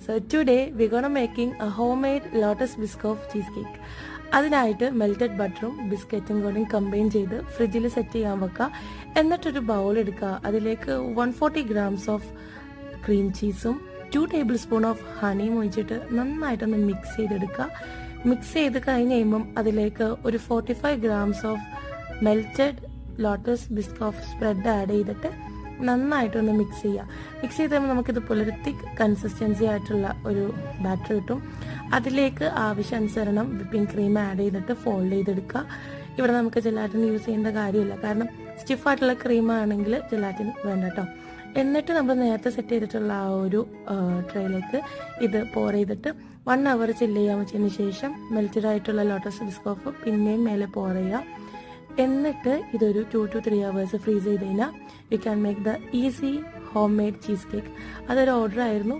So today we're gonna making a homemade lotus biscoff cheesecake. അതിനായിട്ട് melted ബട്ടറും ബിസ്ക്കറ്റും കൂടി കമ്പൈൻ ചെയ്ത് ഫ്രിഡ്ജിൽ സെറ്റ് ചെയ്യാൻ വെക്കുക. എന്നിട്ടൊരു ബൗൾ എടുക്കുക. അതിലേക്ക് 140 grams ഓഫ് ക്രീം ചീസും 2 tablespoon ഓഫ് ഹണിയും ഒഴിച്ചിട്ട് നന്നായിട്ടൊന്ന് മിക്സ് ചെയ്തെടുക്കുക. മിക്സ് ചെയ്ത് കഴിഞ്ഞ് കഴിയുമ്പം അതിലേക്ക് ഒരു 45 grams of melted lotus Biscoff spread add ചെയ്തിട്ട് നന്നായിട്ടൊന്ന് മിക്സ് ചെയ്യുക. മിക്സ് ചെയ്ത് കഴിയുമ്പോൾ നമുക്കിതുപോലെ ഒരു തിക്ക് കൺസിസ്റ്റൻസി ആയിട്ടുള്ള ഒരു ബാറ്റർ കിട്ടും. അതിലേക്ക് ആവശ്യാനുസരണം വിപ്പിംഗ് ക്രീം ആഡ് ചെയ്തിട്ട് ഫോൾഡ് ചെയ്തെടുക്കുക. ഇവിടെ നമുക്ക് ജെലാറ്റിൻ യൂസ് ചെയ്യേണ്ട കാര്യമില്ല, കാരണം സ്റ്റിഫായിട്ടുള്ള ക്രീം ആണെങ്കിൽ ജെലാറ്റിൻ വേണ്ട കേട്ടോ. എന്നിട്ട് നമ്മൾ നേരത്തെ സെറ്റ് ചെയ്തിട്ടുള്ള ആ ഒരു ട്രേയിലേക്ക് ഇത് പോർ ചെയ്തിട്ട് 1 hour ചില്ല് ചെയ്യാൻ വെച്ചതിന് ശേഷം മെൽറ്റഡ് ആയിട്ടുള്ള ലോട്ടസ് ബിസ്കോഫ് പിന്നെയും മേലെ പോർ ചെയ്യുക. എന്നിട്ട് ഇതൊരു 2 to 3 hours ഫ്രീസ് ചെയ്ത് കഴിഞ്ഞാൽ you can make the easy home made cheese cake. അതൊരു ഓർഡർ ആയിരുന്നു.